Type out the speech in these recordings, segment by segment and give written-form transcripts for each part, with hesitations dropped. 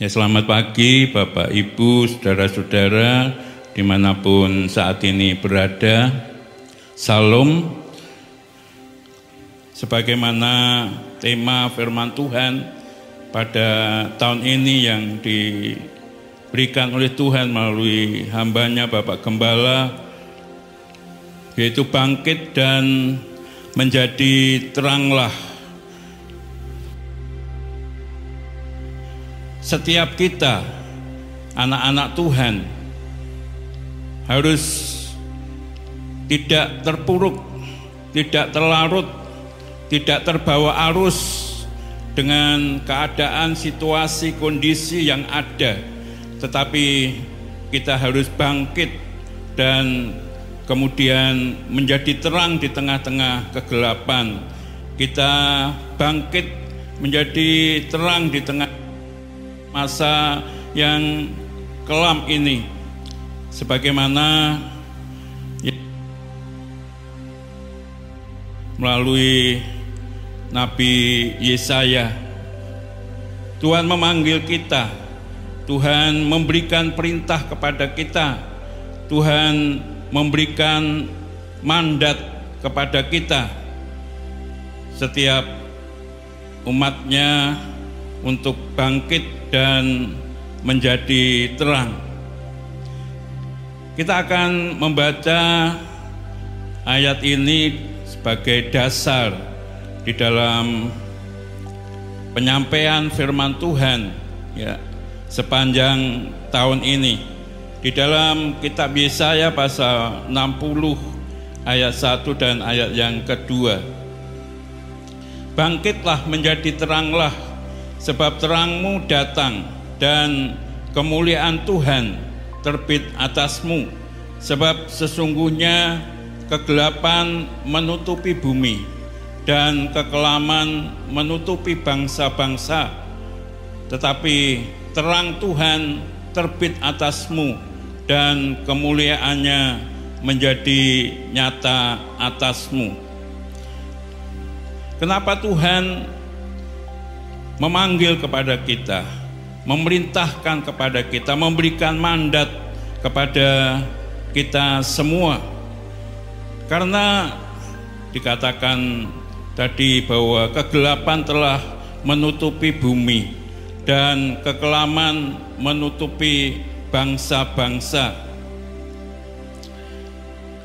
Ya, selamat pagi Bapak Ibu, saudara-saudara dimanapun saat ini berada. Salam. Sebagaimana tema firman Tuhan pada tahun ini yang diberikan oleh Tuhan melalui hambanya Bapak Gembala, yaitu bangkit dan menjadi teranglah. Setiap kita, anak-anak Tuhan, harus tidak terpuruk, tidak terlarut, tidak terbawa arus dengan keadaan, situasi, kondisi yang ada. Tetapi kita harus bangkit dan kemudian menjadi terang di tengah-tengah kegelapan. Kita bangkit menjadi terang di tengah masa yang kelam ini, sebagaimana melalui Nabi Yesaya, Tuhan memanggil kita, Tuhan memberikan perintah kepada kita, Tuhan memberikan mandat kepada kita, setiap umatnya untuk bangkit dan menjadi terang. Kita akan membaca ayat ini sebagai dasar di dalam penyampaian firman Tuhan ya, sepanjang tahun ini. Di dalam kitab Yesaya pasal 60 ayat 1 dan ayat yang kedua. Bangkitlah menjadi teranglah, sebab terangmu datang dan kemuliaan Tuhan terbit atasmu. Sebab sesungguhnya kegelapan menutupi bumi dan kekelaman menutupi bangsa-bangsa, tetapi terang Tuhan terbit atasmu dan kemuliaannya menjadi nyata atasmu. Kenapa Tuhan memanggil kepada kita, memerintahkan kepada kita, memberikan mandat kepada kita semua? Karena dikatakan tadi bahwa kegelapan telah menutupi bumi dan kekelaman menutupi bangsa-bangsa.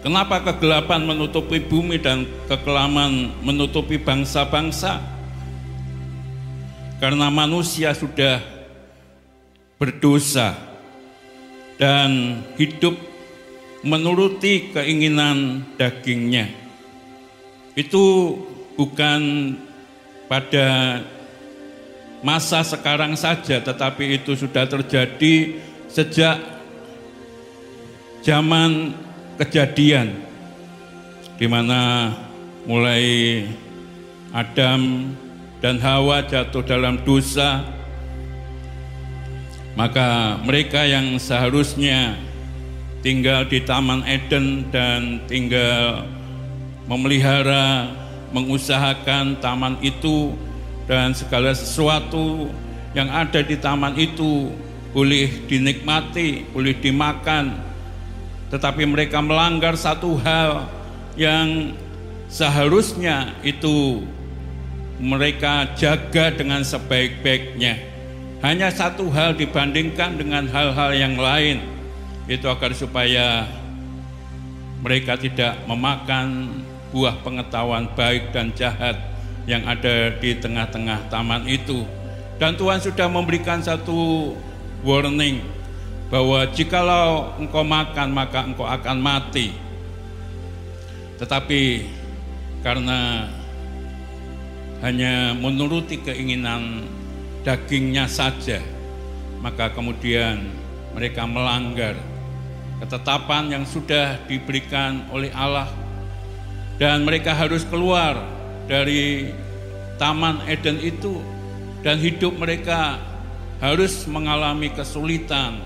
Kenapa kegelapan menutupi bumi dan kekelaman menutupi bangsa-bangsa? Karena manusia sudah berdosa dan hidup menuruti keinginan dagingnya. Itu bukan pada masa sekarang saja, tetapi itu sudah terjadi sejak zaman kejadian, di mana mulai Adam dan Hawa jatuh dalam dosa, maka mereka yang seharusnya tinggal di Taman Eden dan tinggal memelihara, mengusahakan taman itu dan segala sesuatu yang ada di taman itu boleh dinikmati, boleh dimakan, tetapi mereka melanggar satu hal yang seharusnya itu mereka jaga dengan sebaik-baiknya. Hanya satu hal dibandingkan dengan hal-hal yang lain, itu agar supaya mereka tidak memakan buah pengetahuan baik dan jahat yang ada di tengah-tengah taman itu. Dan Tuhan sudah memberikan satu warning bahwa jikalau engkau makan maka engkau akan mati. Tetapi karena hanya menuruti keinginan dagingnya saja, maka kemudian mereka melanggar ketetapan yang sudah diberikan oleh Allah, dan mereka harus keluar dari Taman Eden itu, dan hidup mereka harus mengalami kesulitan,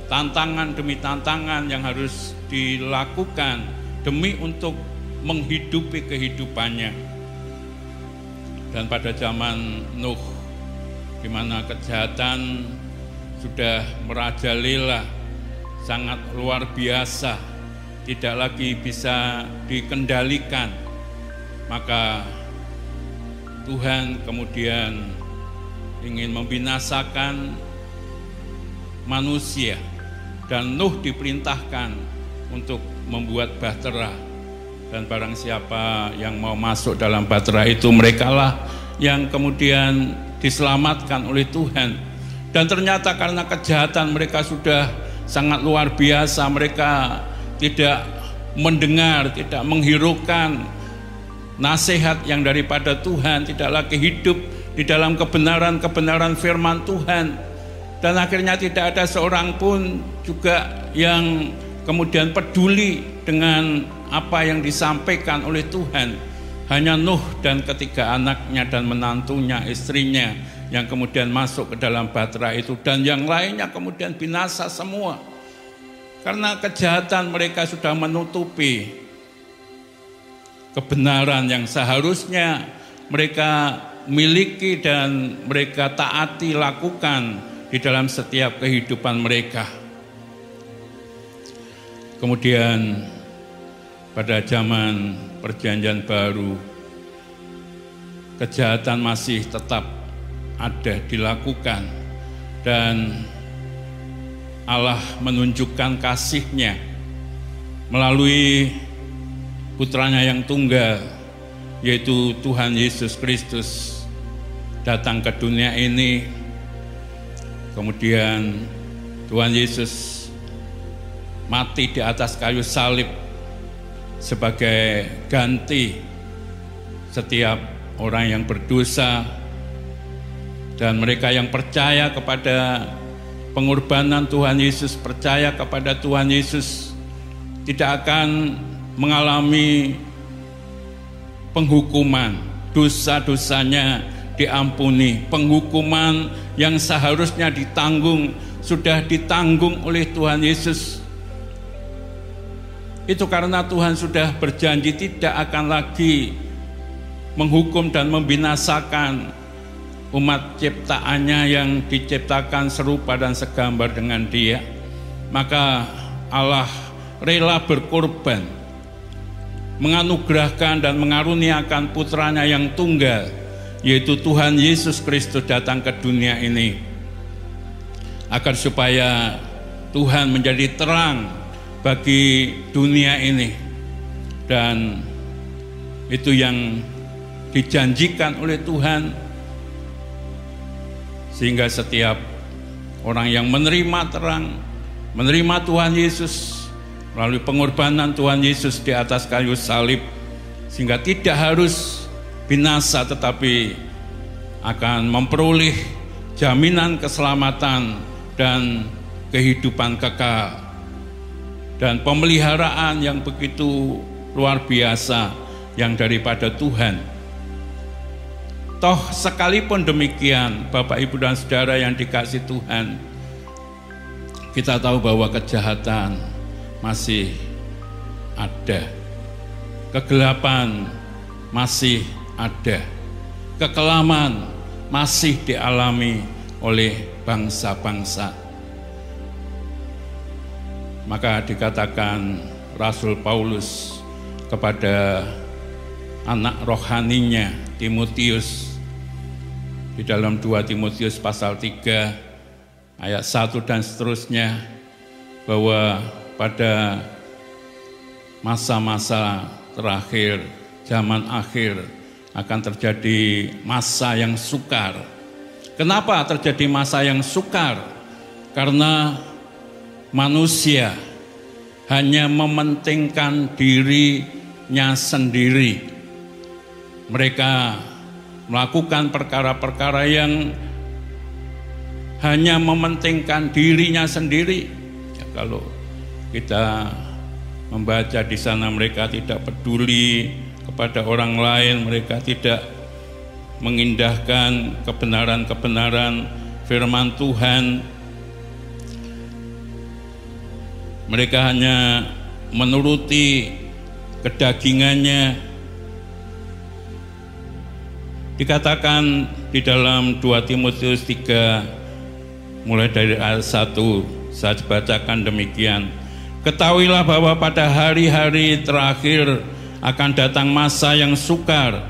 tantangan demi tantangan yang harus dilakukan demi untuk menghidupi kehidupannya. Dan pada zaman Nuh, di mana kejahatan sudah merajalela, sangat luar biasa, tidak lagi bisa dikendalikan. Maka Tuhan kemudian ingin membinasakan manusia, dan Nuh diperintahkan untuk membuat bahtera, dan barang siapa yang mau masuk dalam bahtera itu, merekalah yang kemudian diselamatkan oleh Tuhan. Dan ternyata karena kejahatan mereka sudah sangat luar biasa, mereka tidak mendengar, tidak menghiraukan nasihat yang daripada Tuhan, tidak lagi hidup di dalam kebenaran firman Tuhan. Dan akhirnya tidak ada seorang pun juga yang kemudian peduli dengan apa yang disampaikan oleh Tuhan. Hanya Nuh dan ketiga anaknya dan menantunya, istrinya, yang kemudian masuk ke dalam bahtera itu, dan yang lainnya kemudian binasa semua. Karena kejahatan mereka sudah menutupi kebenaran yang seharusnya mereka miliki dan mereka taati, lakukan di dalam setiap kehidupan mereka. Kemudian pada zaman Perjanjian Baru, kejahatan masih tetap ada dilakukan, dan Allah menunjukkan kasih-Nya melalui putranya yang tunggal, yaitu Tuhan Yesus Kristus, datang ke dunia ini. Kemudian Tuhan Yesus mati di atas kayu salib sebagai ganti setiap orang yang berdosa, dan mereka yang percaya kepada pengorbanan Tuhan Yesus, percaya kepada Tuhan Yesus, tidak akan mengalami penghukuman, dosa-dosanya diampuni. Penghukuman yang seharusnya ditanggung sudah ditanggung oleh Tuhan Yesus. Itu karena Tuhan sudah berjanji tidak akan lagi menghukum dan membinasakan umat ciptaannya yang diciptakan serupa dan segambar dengan Dia. Maka Allah rela berkorban, menganugerahkan dan mengaruniakan putranya yang tunggal, yaitu Tuhan Yesus Kristus, datang ke dunia ini agar supaya Tuhan menjadi terang bagi dunia ini. Dan itu yang dijanjikan oleh Tuhan, sehingga setiap orang yang menerima terang, menerima Tuhan Yesus melalui pengorbanan Tuhan Yesus di atas kayu salib, sehingga tidak harus binasa tetapi akan memperoleh jaminan keselamatan dan kehidupan kekal dan pemeliharaan yang begitu luar biasa yang daripada Tuhan. Toh sekalipun demikian, Bapak, Ibu, dan Saudara yang dikasihi Tuhan, kita tahu bahwa kejahatan masih ada, kegelapan masih ada, kekelaman masih dialami oleh bangsa-bangsa. Maka dikatakan Rasul Paulus kepada anak rohaninya Timotius di dalam 2 Timotius pasal 3 ayat 1 dan seterusnya, bahwa pada masa-masa terakhir, zaman akhir, akan terjadi masa yang sukar. Kenapa terjadi masa yang sukar? Karena manusia hanya mementingkan dirinya sendiri. Mereka melakukan perkara-perkara yang hanya mementingkan dirinya sendiri. Ya, kalau kita membaca di sana, mereka tidak peduli kepada orang lain, mereka tidak mengindahkan kebenaran-kebenaran firman Tuhan. Mereka hanya menuruti kedagingannya. Dikatakan di dalam 2 Timotius 3 mulai dari ayat 1 saya bacakan demikian. Ketahuilah bahwa pada hari-hari terakhir akan datang masa yang sukar.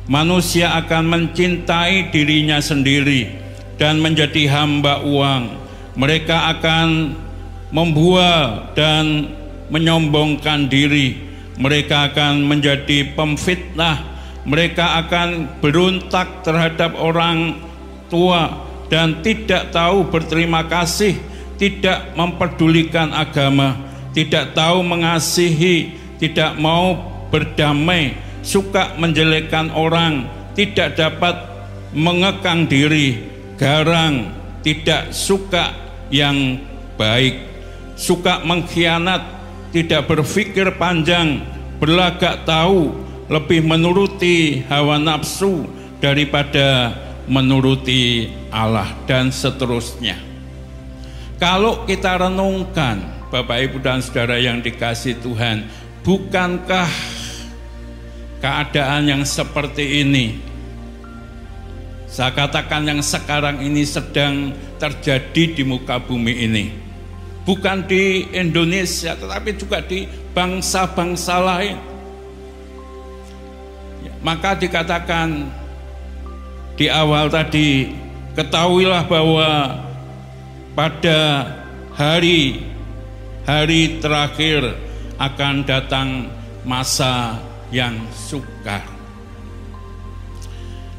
Manusia akan mencintai dirinya sendiri dan menjadi hamba uang. Mereka akan membual dan menyombongkan diri. Mereka akan menjadi pemfitnah. Mereka akan berontak terhadap orang tua dan tidak tahu berterima kasih, tidak mempedulikan agama, tidak tahu mengasihi, tidak mau berdamai, suka menjelekkan orang, tidak dapat mengekang diri, garang, tidak suka yang baik, suka mengkhianat, tidak berpikir panjang, berlagak tahu, lebih menuruti hawa nafsu daripada menuruti Allah, dan seterusnya. Kalau kita renungkan, Bapak Ibu dan Saudara yang dikasihi Tuhan, bukankah keadaan yang seperti ini, saya katakan yang sekarang ini sedang terjadi di muka bumi ini? Bukan di Indonesia, tetapi juga di bangsa-bangsa lain. Maka dikatakan di awal tadi, ketahuilah bahwa pada hari terakhir akan datang masa yang sukar.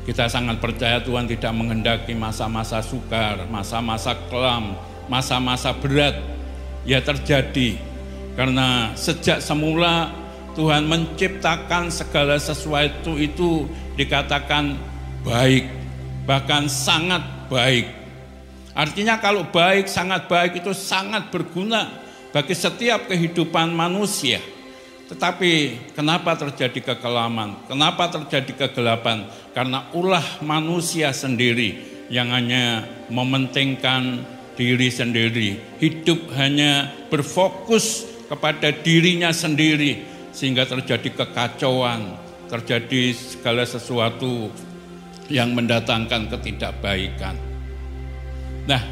Kita sangat percaya Tuhan tidak menghendaki masa-masa sukar, masa-masa kelam, masa-masa berat. Ya terjadi karena sejak semula Tuhan menciptakan segala sesuatu itu dikatakan baik, bahkan sangat baik. Artinya kalau baik, sangat baik itu sangat berguna bagi setiap kehidupan manusia. Tetapi kenapa terjadi kekelaman? Kenapa terjadi kegelapan? Karena ulah manusia sendiri yang hanya mementingkan diri sendiri, hidup hanya berfokus kepada dirinya sendiri, sehingga terjadi kekacauan, terjadi segala sesuatu yang mendatangkan ketidakbaikan. Nah,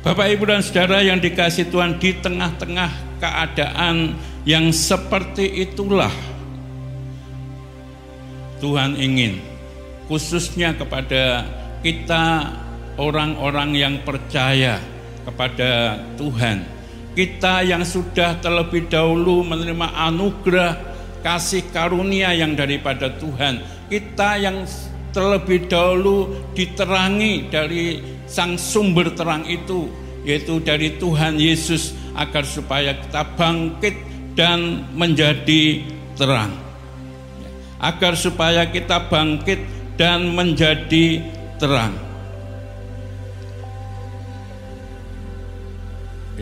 Bapak Ibu dan Saudara yang dikasihi Tuhan, di tengah-tengah keadaan yang seperti itulah Tuhan ingin khususnya kepada kita orang-orang yang percaya kepada Tuhan, kita yang sudah terlebih dahulu menerima anugerah kasih karunia yang daripada Tuhan, kita yang terlebih dahulu diterangi dari sang sumber terang itu, yaitu dari Tuhan Yesus, agar supaya kita bangkit dan menjadi terang, agar supaya kita bangkit dan menjadi terang.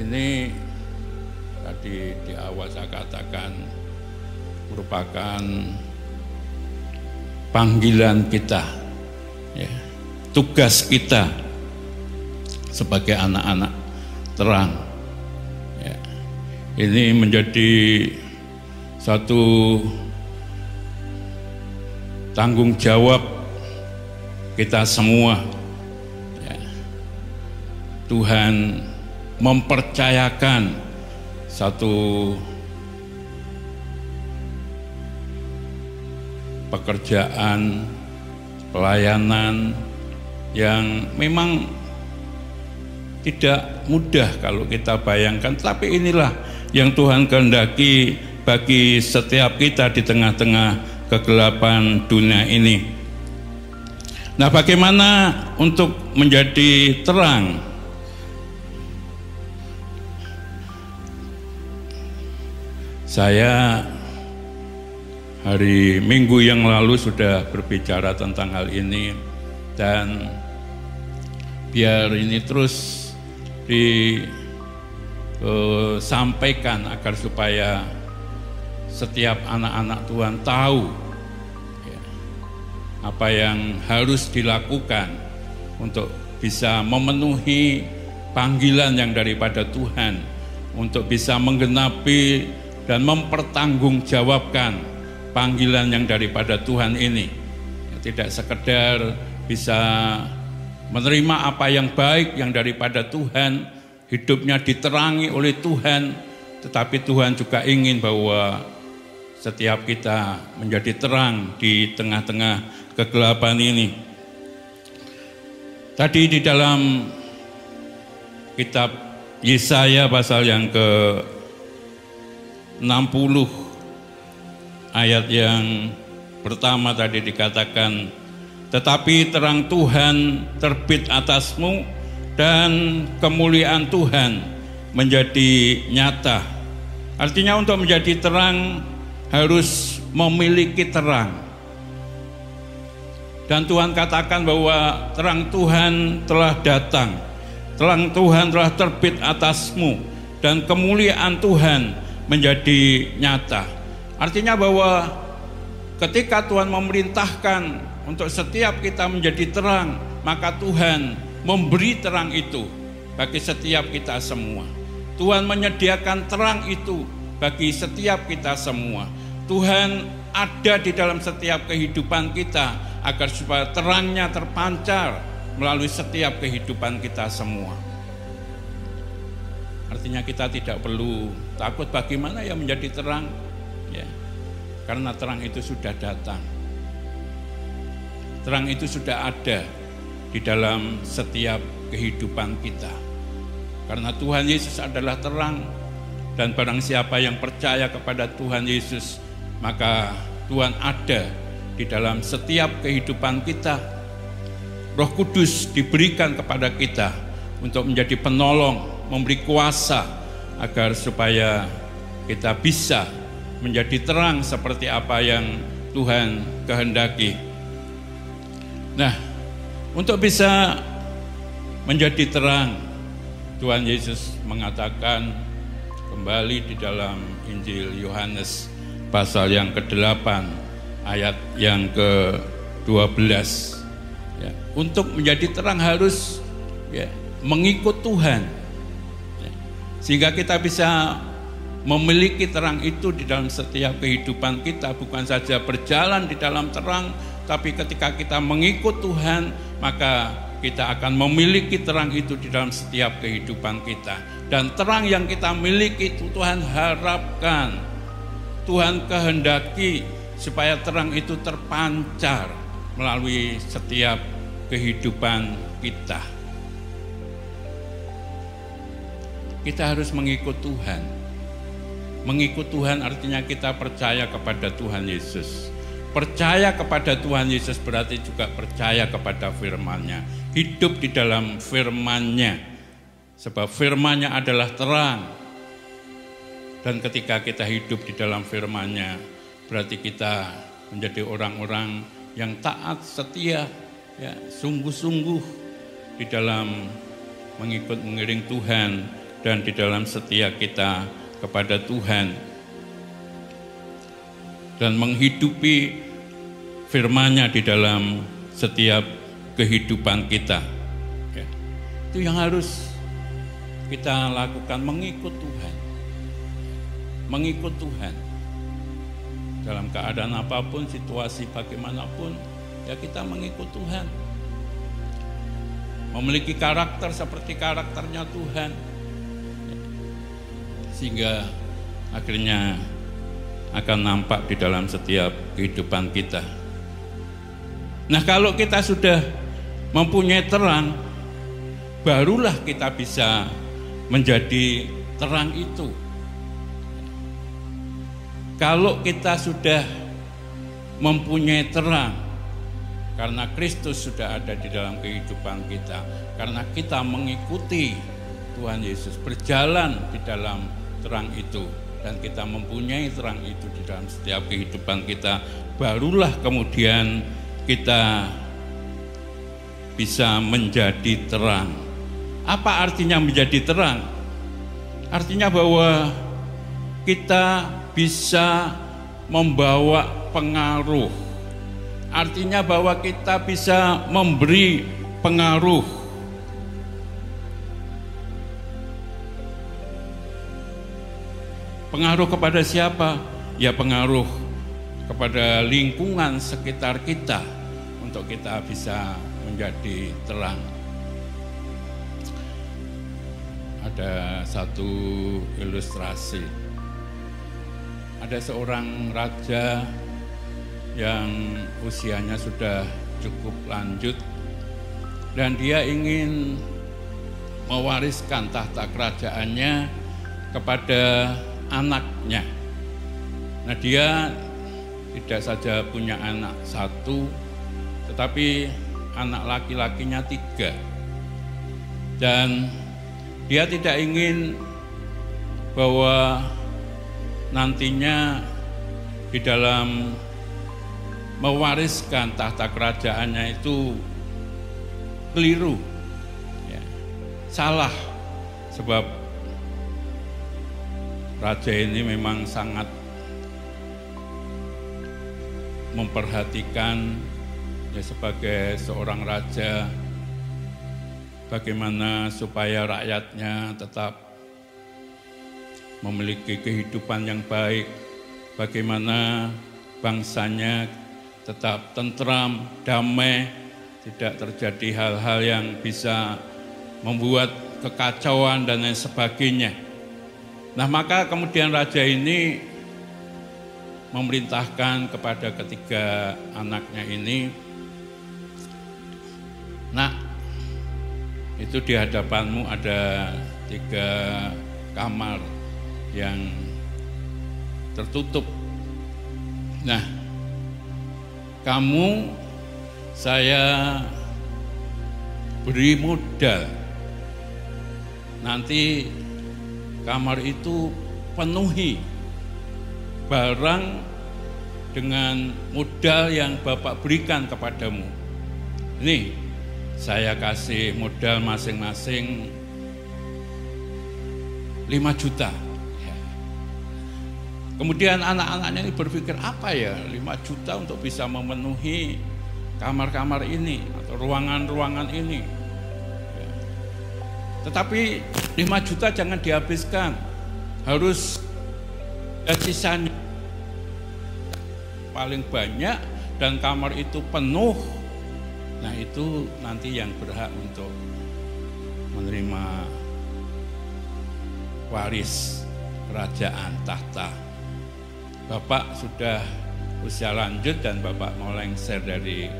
Ini tadi di awal saya katakan merupakan panggilan kita, ya, tugas kita sebagai anak-anak terang. Ya, ini menjadi satu tanggung jawab kita semua. Ya, Tuhan mempercayakan satu pekerjaan, pelayanan yang memang tidak mudah kalau kita bayangkan, tapi inilah yang Tuhan kehendaki bagi setiap kita di tengah-tengah kegelapan dunia ini. Nah, bagaimana untuk menjadi terang? Saya hari Minggu yang lalu sudah berbicara tentang hal ini, dan biar ini terus disampaikan agar supaya setiap anak-anak Tuhan tahu, ya, apa yang harus dilakukan untuk bisa memenuhi panggilan yang daripada Tuhan, untuk bisa menggenapi dan mempertanggungjawabkan panggilan yang daripada Tuhan ini. Tidak sekedar bisa menerima apa yang baik yang daripada Tuhan, hidupnya diterangi oleh Tuhan, tetapi Tuhan juga ingin bahwa setiap kita menjadi terang di tengah-tengah kegelapan ini. Tadi di dalam kitab Yesaya pasal yang ke-60 ayat yang pertama tadi dikatakan, tetapi terang Tuhan terbit atasmu dan kemuliaan Tuhan menjadi nyata. Artinya untuk menjadi terang harus memiliki terang. Dan Tuhan katakan bahwa terang Tuhan telah datang, terang Tuhan telah terbit atasmu, dan kemuliaan Tuhan menjadi nyata. Artinya bahwa ketika Tuhan memerintahkan untuk setiap kita menjadi terang, maka Tuhan memberi terang itu bagi setiap kita semua. Tuhan menyediakan terang itu bagi setiap kita semua. Tuhan ada di dalam setiap kehidupan kita agar supaya terangnya terpancar melalui setiap kehidupan kita semua. Artinya kita tidak perlu takut bagaimana yang menjadi terang, ya, karena terang itu sudah datang. Terang itu sudah ada di dalam setiap kehidupan kita. Karena Tuhan Yesus adalah terang, dan barang siapa yang percaya kepada Tuhan Yesus, maka Tuhan ada di dalam setiap kehidupan kita. Roh Kudus diberikan kepada kita untuk menjadi penolong, memberi kuasa agar supaya kita bisa menjadi terang seperti apa yang Tuhan kehendaki. Nah, untuk bisa menjadi terang, Tuhan Yesus mengatakan kembali di dalam Injil Yohanes pasal yang ke-8 ayat yang ke-12, ya, untuk menjadi terang harus, ya, mengikut Tuhan, ya, sehingga kita bisa memiliki terang itu di dalam setiap kehidupan kita. Bukan saja berjalan di dalam terang, tapi ketika kita mengikut Tuhan, maka kita akan memiliki terang itu di dalam setiap kehidupan kita. Dan terang yang kita miliki itu Tuhan harapkan, Tuhan kehendaki supaya terang itu terpancar melalui setiap kehidupan kita. Kita harus mengikut Tuhan. Mengikut Tuhan artinya kita percaya kepada Tuhan Yesus. Percaya kepada Tuhan Yesus berarti juga percaya kepada firman-Nya. Hidup di dalam firman-Nya. Sebab firman-Nya adalah terang. Dan ketika kita hidup di dalam firman-Nya, berarti kita menjadi orang-orang yang taat, setia, ya, sungguh-sungguh di dalam mengiring Tuhan dan di dalam setia kita kepada Tuhan. Dan menghidupi firman-Nya di dalam setiap kehidupan kita. Ya. Itu yang harus kita lakukan, mengikut Tuhan. Mengikut Tuhan. Dalam keadaan apapun, situasi bagaimanapun, ya kita mengikut Tuhan. Memiliki karakter seperti karakternya Tuhan. Sehingga akhirnya akan nampak di dalam setiap kehidupan kita. Nah, kalau kita sudah mempunyai terang, barulah kita bisa menjadi terang itu. Kalau kita sudah mempunyai terang, karena Kristus sudah ada di dalam kehidupan kita, karena kita mengikuti Tuhan Yesus, berjalan di dalam terang itu, dan kita mempunyai terang itu di dalam setiap kehidupan kita, barulah kemudian kita bisa menjadi terang. Apa artinya menjadi terang? Artinya bahwa kita bisa membawa pengaruh. Artinya bahwa kita bisa memberi pengaruh. Pengaruh kepada siapa? Ya, pengaruh kepada lingkungan sekitar kita untuk kita bisa menjadi terang. ada satu ilustrasi. Ada seorang raja yang usianya sudah cukup lanjut dan dia ingin mewariskan tahta kerajaannya kepada anaknya. Nah, dia tidak saja punya anak satu, tetapi anak laki-lakinya 3. Dan dia tidak ingin bahwa nantinya di dalam mewariskan tahta kerajaannya itu keliru, ya, salah, sebab raja ini memang sangat memperhatikan, ya, sebagai seorang raja, bagaimana supaya rakyatnya tetap memiliki kehidupan yang baik, bagaimana bangsanya tetap tentram, damai, tidak terjadi hal-hal yang bisa membuat kekacauan dan lain sebagainya. Nah, maka kemudian raja ini memerintahkan kepada ketiga anaknya ini, "Nak, itu di hadapanmu ada 3 kamar yang tertutup. Nah, kamu saya beri modal, nanti kamar itu penuhi barang dengan modal yang Bapak berikan kepadamu. Ini saya kasih modal masing-masing 5 juta. Kemudian anak-anaknya ini berpikir, apa ya 5 juta untuk bisa memenuhi kamar-kamar ini atau ruangan-ruangan ini. Tetapi 5 juta jangan dihabiskan, harus ada sisanya paling banyak dan kamar itu penuh. Nah, itu nanti yang berhak untuk menerima waris kerajaan tahta. Bapak sudah usia lanjut dan Bapak mau lengser dari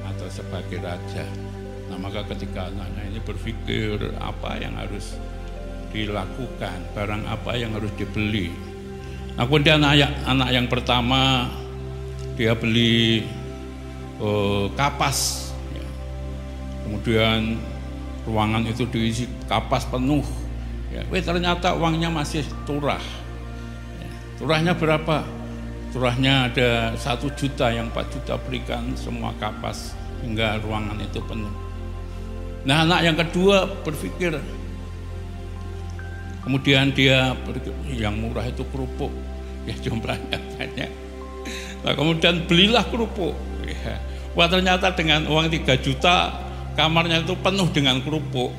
atau sebagai raja. Nah, maka ketika anaknya ini berpikir apa yang harus dilakukan, barang apa yang harus dibeli. Nah, kemudian anak yang pertama dia beli kapas, ya. Kemudian ruangan itu diisi kapas penuh. Ya, ternyata uangnya masih turah. Turahnya berapa? Turahnya ada 1 juta, yang 4 juta berikan semua kapas hingga ruangan itu penuh. Nah, anak yang kedua berpikir, kemudian dia yang murah itu kerupuk, ya jumlahnya banyak. Nah, kemudian belilah kerupuk. Ya. Wah, ternyata dengan uang 3 juta kamarnya itu penuh dengan kerupuk.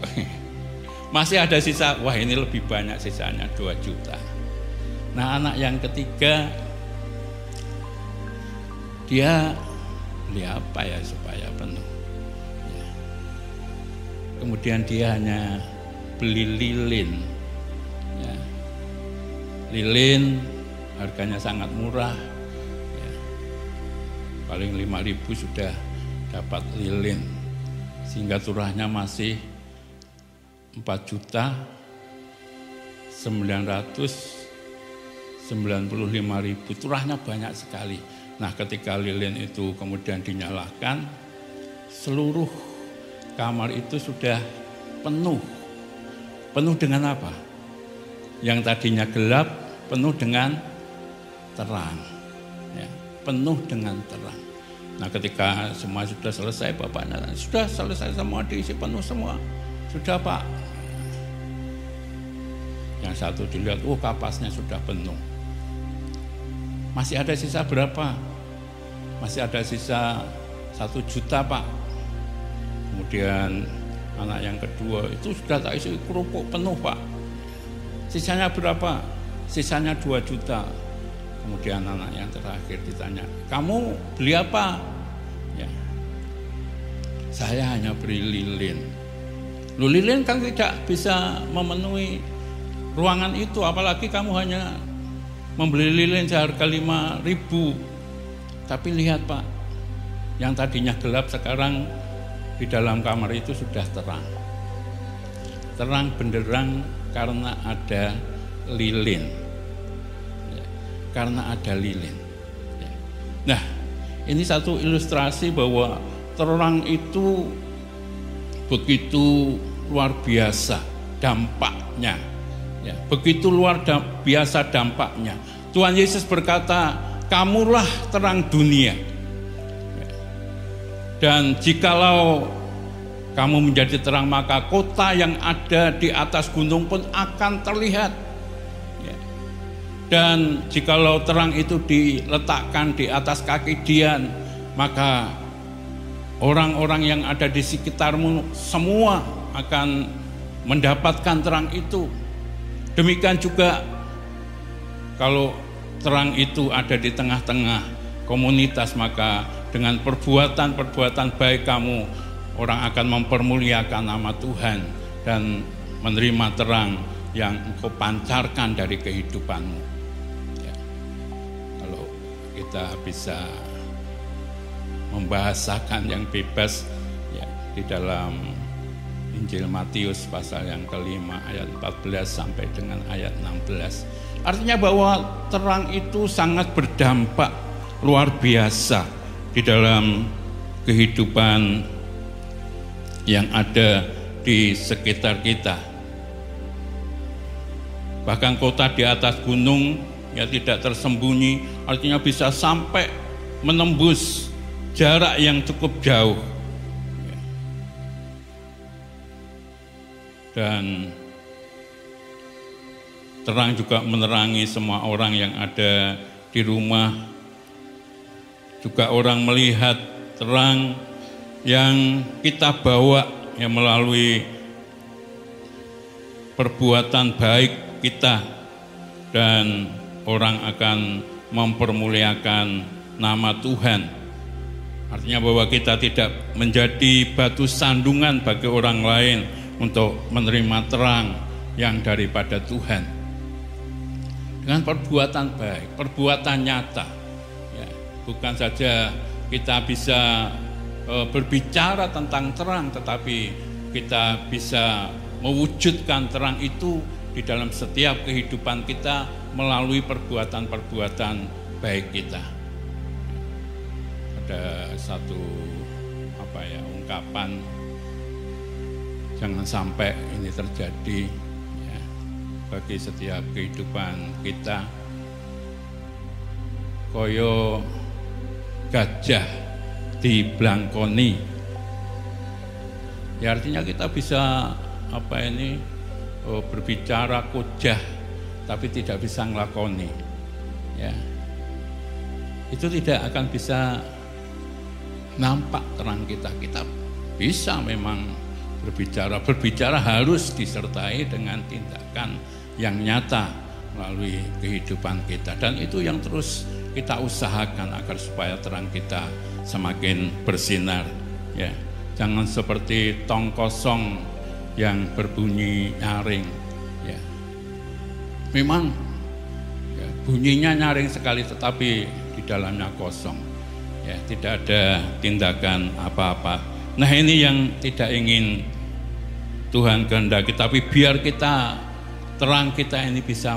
Masih ada sisa, wah ini lebih banyak, sisanya 2 juta. Nah, anak yang ketiga dia beli apa ya supaya penuh. Ya. Kemudian dia hanya beli lilin. Ya. Lilin harganya sangat murah. Ya. Paling 5.000 sudah dapat lilin. Sehingga turahnya masih 4.995.000, turahnya banyak sekali. Nah, ketika lilin itu kemudian dinyalakan, seluruh kamar itu sudah penuh. Penuh dengan apa? Yang tadinya gelap, penuh dengan terang. Ya, penuh dengan terang. Nah, ketika semua sudah selesai, bapaknya, sudah selesai semua, diisi penuh semua. Sudah, Pak. Yang satu dilihat, kapasnya sudah penuh. Masih ada sisa berapa? Masih ada sisa 1 juta, Pak. Kemudian anak yang kedua, itu sudah tak isi kerupuk penuh, Pak. Sisanya berapa? Sisanya 2 juta. Kemudian anak yang terakhir ditanya, kamu beli apa? Ya. Saya hanya beli lilin. Lilin kan tidak bisa memenuhi ruangan itu, apalagi kamu hanya membeli lilin seharga 5.000. Tapi lihat Pak, yang tadinya gelap sekarang di dalam kamar itu sudah terang. Terang benderang karena ada lilin. Karena ada lilin. Nah, ini satu ilustrasi bahwa terang itu begitu luar biasa dampaknya, ya, begitu luar biasa dampaknya. Tuhan Yesus berkata, kamulah terang dunia. Dan jikalau kamu menjadi terang, maka kota yang ada di atas gunung pun akan terlihat. Ya. Dan jikalau terang itu diletakkan di atas kaki Dian, maka orang-orang yang ada di sekitarmu semua akan mendapatkan terang itu. Demikian juga kalau terang itu ada di tengah-tengah komunitas, maka dengan perbuatan-perbuatan baik kamu, orang akan mempermuliakan nama Tuhan dan menerima terang yang engkau pancarkan dari kehidupanmu. Ya. Kalau kita bisa membahasakan yang bebas, ya, di dalam Injil Matius pasal yang kelima ayat 14 sampai dengan ayat 16. Artinya bahwa terang itu sangat berdampak luar biasa di dalam kehidupan yang ada di sekitar kita. Bahkan kota di atas gunung ya tidak tersembunyi, artinya bisa sampai menembus jarak yang cukup jauh. Dan terang juga menerangi semua orang yang ada di rumah. Juga orang melihat terang yang kita bawa yang melalui perbuatan baik kita, dan orang akan mempermuliakan nama Tuhan. Artinya bahwa kita tidak menjadi batu sandungan bagi orang lain untuk menerima terang yang daripada Tuhan. Dengan perbuatan baik, perbuatan nyata. Ya, bukan saja kita bisa berbicara tentang terang, tetapi kita bisa mewujudkan terang itu di dalam setiap kehidupan kita melalui perbuatan-perbuatan baik kita. Ada satu ungkapan, jangan sampai ini terjadi ya, bagi setiap kehidupan kita. Koyo gajah diblangkoni. Ya, artinya kita bisa berbicara kojah tapi tidak bisa ngelakoni. Ya. Itu tidak akan bisa nampak terang kita. Kita bisa memang berbicara harus disertai dengan tindakan yang nyata melalui kehidupan kita, dan itu yang terus kita usahakan agar supaya terang kita semakin bersinar. Ya, jangan seperti tong kosong yang berbunyi nyaring. Ya, memang ya, bunyinya nyaring sekali, tetapi di dalamnya kosong. Ya, tidak ada tindakan apa-apa. Nah, ini yang tidak ingin Tuhan kehendaki, tapi biar terang kita ini bisa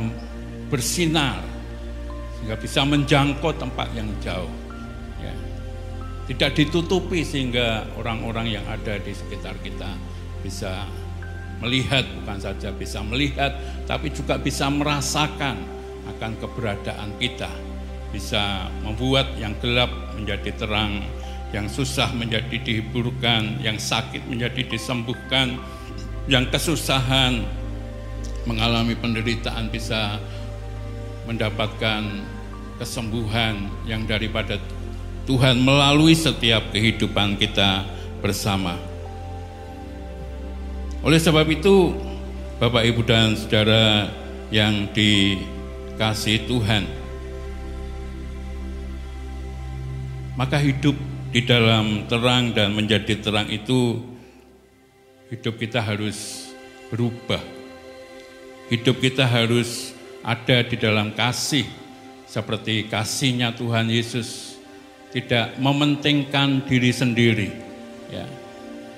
bersinar sehingga bisa menjangkau tempat yang jauh. Ya. Tidak ditutupi sehingga orang-orang yang ada di sekitar kita bisa melihat, bukan saja bisa melihat, tapi juga bisa merasakan akan keberadaan kita. Bisa membuat yang gelap menjadi terang, yang susah menjadi dihiburkan, yang sakit menjadi disembuhkan, yang kesusahan mengalami penderitaan bisa mendapatkan kesembuhan yang daripada Tuhan melalui setiap kehidupan kita bersama. Oleh sebab itu, Bapak, Ibu, dan Saudara yang dikasihi Tuhan, maka hidup di dalam terang dan menjadi terang itu hidup kita harus berubah. Hidup kita harus ada di dalam kasih, seperti kasihnya Tuhan Yesus, tidak mementingkan diri sendiri, ya,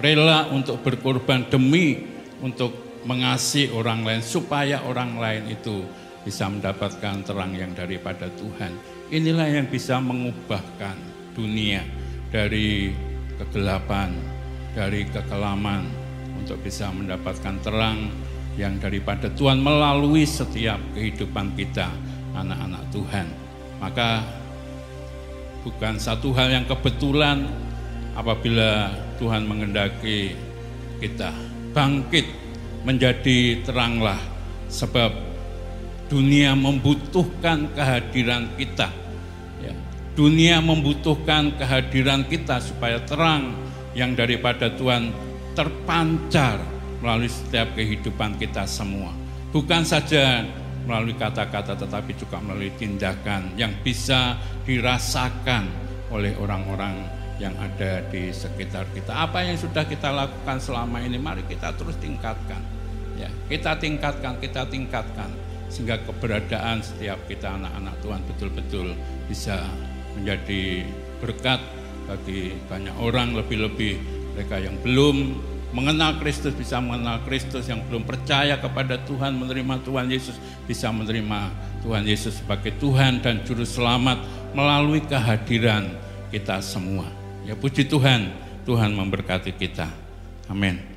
rela untuk berkorban demi untuk mengasihi orang lain, supaya orang lain itu bisa mendapatkan terang yang daripada Tuhan. Inilah yang bisa mengubahkan dunia dari kegelapan, dari kekelaman, untuk bisa mendapatkan terang yang daripada Tuhan melalui setiap kehidupan kita, anak-anak Tuhan. Maka bukan satu hal yang kebetulan apabila Tuhan menghendaki kita bangkit menjadi teranglah, sebab dunia membutuhkan kehadiran kita. Ya, dunia membutuhkan kehadiran kita supaya terang yang daripada Tuhan terpancar melalui setiap kehidupan kita semua. Bukan saja melalui kata-kata, tetapi juga melalui tindakan yang bisa dirasakan oleh orang-orang yang ada di sekitar kita. Apa yang sudah kita lakukan selama ini, mari kita terus tingkatkan. Ya, kita tingkatkan sehingga keberadaan setiap kita anak-anak Tuhan betul-betul bisa menjadi berkat bagi banyak orang, lebih-lebih mereka yang belum mengenal Kristus bisa mengenal Kristus, yang belum percaya kepada Tuhan, menerima Tuhan Yesus, bisa menerima Tuhan Yesus sebagai Tuhan dan Juru Selamat melalui kehadiran kita semua. Ya, puji Tuhan, Tuhan memberkati kita. Amin.